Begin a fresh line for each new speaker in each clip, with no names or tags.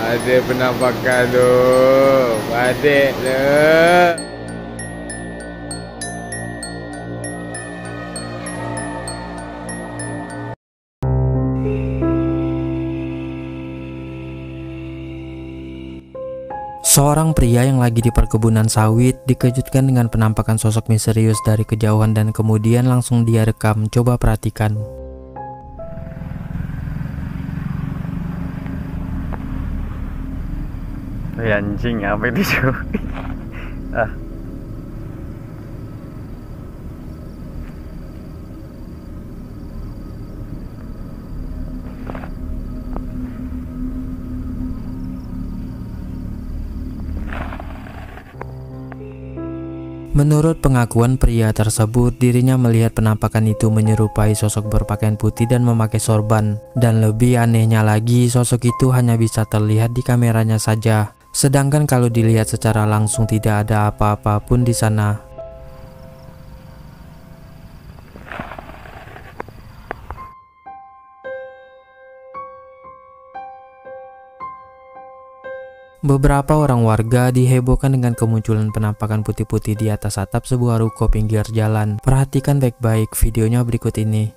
Ada penampakan tu. Adik tu.
Seorang pria yang lagi di perkebunan sawit dikejutkan dengan penampakan sosok misterius dari kejauhan dan kemudian langsung dia rekam. Coba perhatikan.
Anjing apa itu cuy? Ah.
Menurut pengakuan pria tersebut, dirinya melihat penampakan itu menyerupai sosok berpakaian putih dan memakai sorban. Dan lebih anehnya lagi, sosok itu hanya bisa terlihat di kameranya saja. Sedangkan kalau dilihat secara langsung tidak ada apa-apa pun di sana. Beberapa orang warga dihebohkan dengan kemunculan penampakan putih-putih di atas atap sebuah ruko pinggir jalan. Perhatikan baik-baik videonya berikut ini.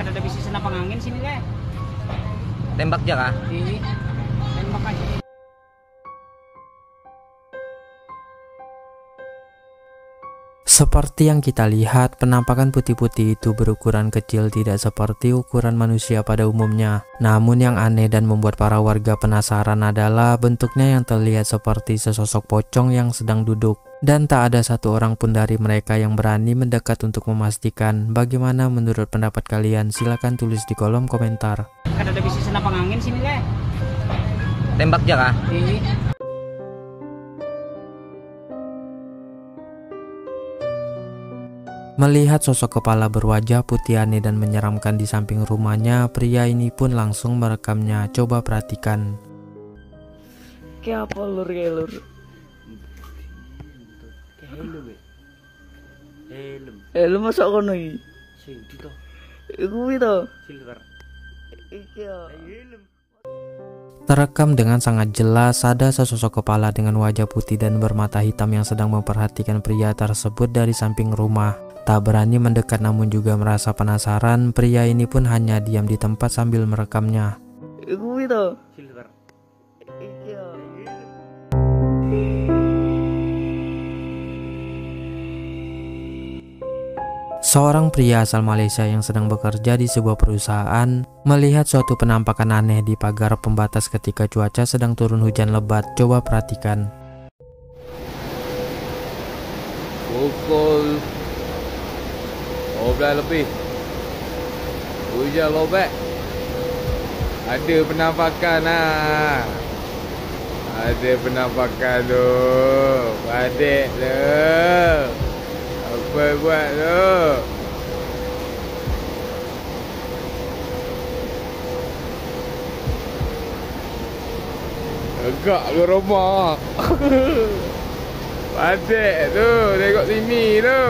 Ada bisi senapang angin sini deh.
Tembak aja kah?
Iya. Tembak aja.
Seperti yang kita lihat, penampakan putih-putih itu berukuran kecil, tidak seperti ukuran manusia pada umumnya. Namun yang aneh dan membuat para warga penasaran adalah bentuknya yang terlihat seperti sesosok pocong yang sedang duduk. Dan tak ada satu orang pun dari mereka yang berani mendekat untuk memastikan. Bagaimana menurut pendapat kalian? Silahkan tulis di kolom komentar.
Ada bisi senapang angin sini deh.
Tembak aja kah?
Iya.
Melihat sosok kepala berwajah putih aneh dan menyeramkan di samping rumahnya, pria ini pun langsung merekamnya. Coba perhatikan.
Kayak apa lur kayak lur? Helm masuk kono iki. Sing dito. Iku itu. Silver. Iki ya.
Terekam dengan sangat jelas ada sesosok kepala dengan wajah putih dan bermata hitam yang sedang memperhatikan pria tersebut dari samping rumah. Tak berani mendekat namun juga merasa penasaran, pria ini pun hanya diam di tempat sambil merekamnya.
Iku itu. Silver. Iki ya.
Seorang pria asal Malaysia yang sedang bekerja di sebuah perusahaan melihat suatu penampakan aneh di pagar pembatas ketika cuaca sedang turun hujan lebat. Coba perhatikan.
Pukul 12 lebih. Hujan lebat. Ada penampakan lah. Ada penampakan tu. Adik tu. Apa buat tu? Agak ke rumah. Adik tu. Tengok sini tu.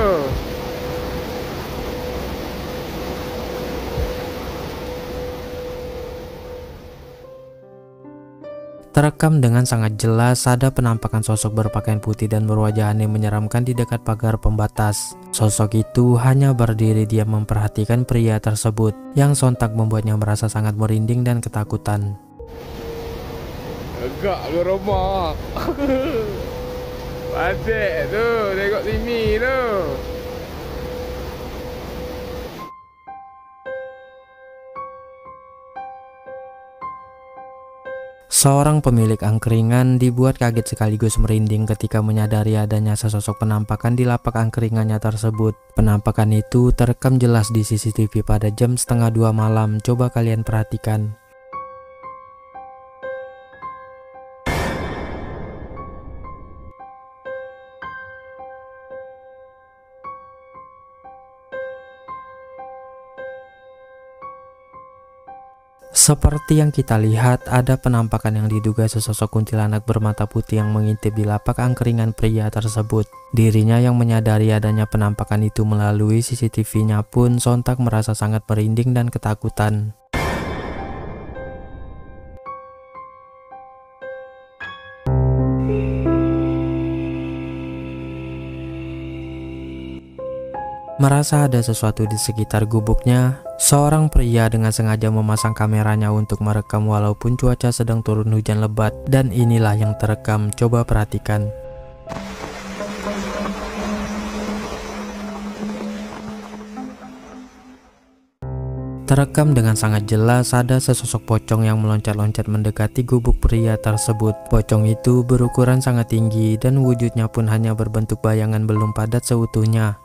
Terekam dengan sangat jelas ada penampakan sosok berpakaian putih dan berwajah aneh menyeramkan di dekat pagar pembatas. Sosok itu hanya berdiri diam memperhatikan pria tersebut yang sontak membuatnya merasa sangat merinding dan ketakutan.
Agak ke rumah. Adik tu. Tengok sini tu.
Seorang pemilik angkringan dibuat kaget sekaligus merinding ketika menyadari adanya sesosok penampakan di lapak angkringannya tersebut. Penampakan itu terekam jelas di CCTV pada jam setengah 2 malam. Coba kalian perhatikan. Seperti yang kita lihat, ada penampakan yang diduga sesosok kuntilanak bermata putih yang mengintip di lapak angkringan pria tersebut. Dirinya yang menyadari adanya penampakan itu melalui CCTV-nya pun sontak merasa sangat merinding dan ketakutan. Merasa ada sesuatu di sekitar gubuknya, seorang pria dengan sengaja memasang kameranya untuk merekam walaupun cuaca sedang turun hujan lebat, dan inilah yang terekam. Coba perhatikan. Terekam dengan sangat jelas ada sesosok pocong yang meloncat-loncat mendekati gubuk pria tersebut. Pocong itu berukuran sangat tinggi dan wujudnya pun hanya berbentuk bayangan belum padat seutuhnya.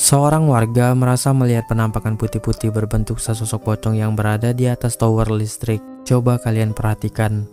Seorang warga merasa melihat penampakan putih-putih berbentuk sesosok pocong yang berada di atas tower listrik. Coba kalian perhatikan.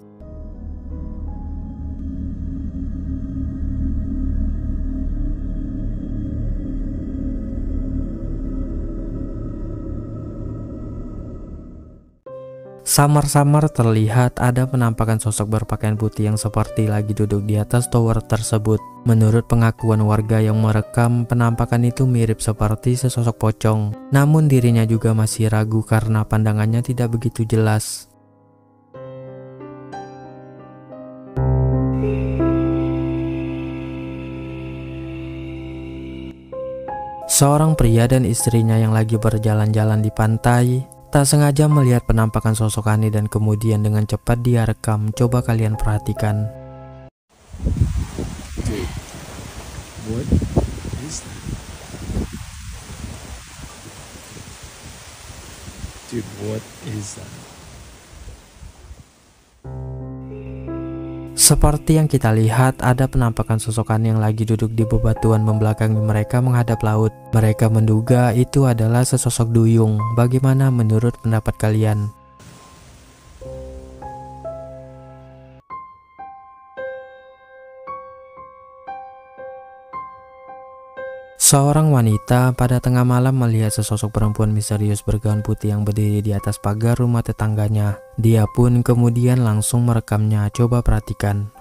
Samar-samar terlihat ada penampakan sosok berpakaian putih yang seperti lagi duduk di atas tower tersebut. Menurut pengakuan warga yang merekam, penampakan itu mirip seperti sesosok pocong. Namun dirinya juga masih ragu karena pandangannya tidak begitu jelas. Seorang pria dan istrinya yang lagi berjalan-jalan di pantai tak sengaja melihat penampakan sosok aneh dan kemudian dengan cepat dia rekam. Coba kalian perhatikan.
What is that? Dude, what is that?
Seperti yang kita lihat, ada penampakan sosok aneh yang lagi duduk di bebatuan membelakangi mereka menghadap laut. Mereka menduga itu adalah sesosok duyung. Bagaimana menurut pendapat kalian? Seorang wanita pada tengah malam melihat sesosok perempuan misterius bergaun putih yang berdiri di atas pagar rumah tetangganya. Dia pun kemudian langsung merekamnya. Coba perhatikan.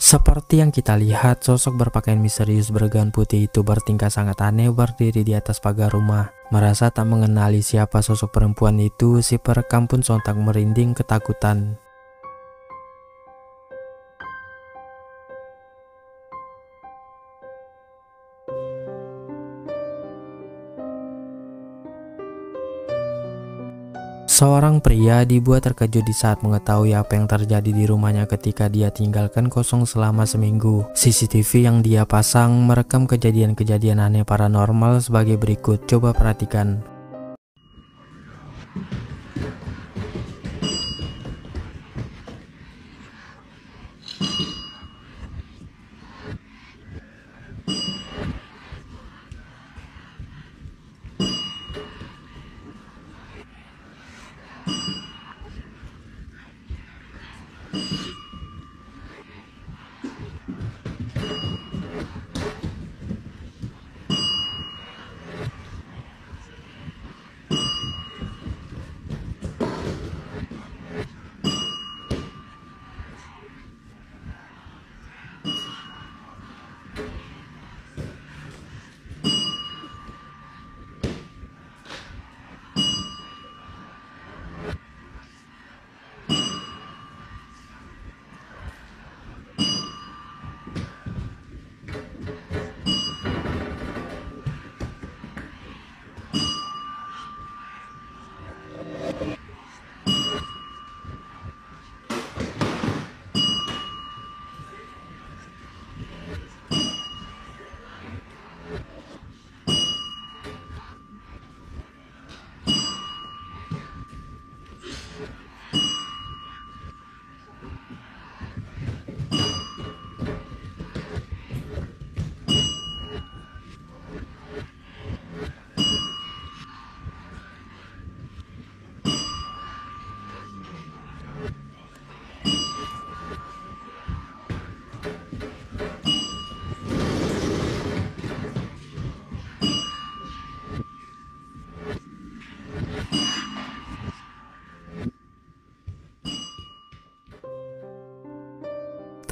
Seperti yang kita lihat, sosok berpakaian misterius bergaun putih itu bertingkah sangat aneh berdiri di atas pagar rumah. Merasa tak mengenali siapa sosok perempuan itu, si perekam pun sontak merinding ketakutan. Seorang pria dibuat terkejut di saat mengetahui apa yang terjadi di rumahnya ketika dia tinggalkan kosong selama seminggu. CCTV yang dia pasang merekam kejadian-kejadian aneh paranormal sebagai berikut. Coba perhatikan.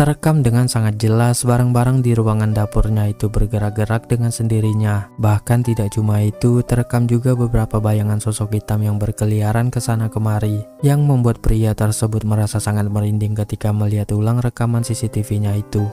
Terekam dengan sangat jelas barang-barang di ruangan dapurnya itu bergerak-gerak dengan sendirinya. Bahkan tidak cuma itu, terekam juga beberapa bayangan sosok hitam yang berkeliaran ke sana kemari, yang membuat pria tersebut merasa sangat merinding ketika melihat ulang rekaman CCTV-nya itu.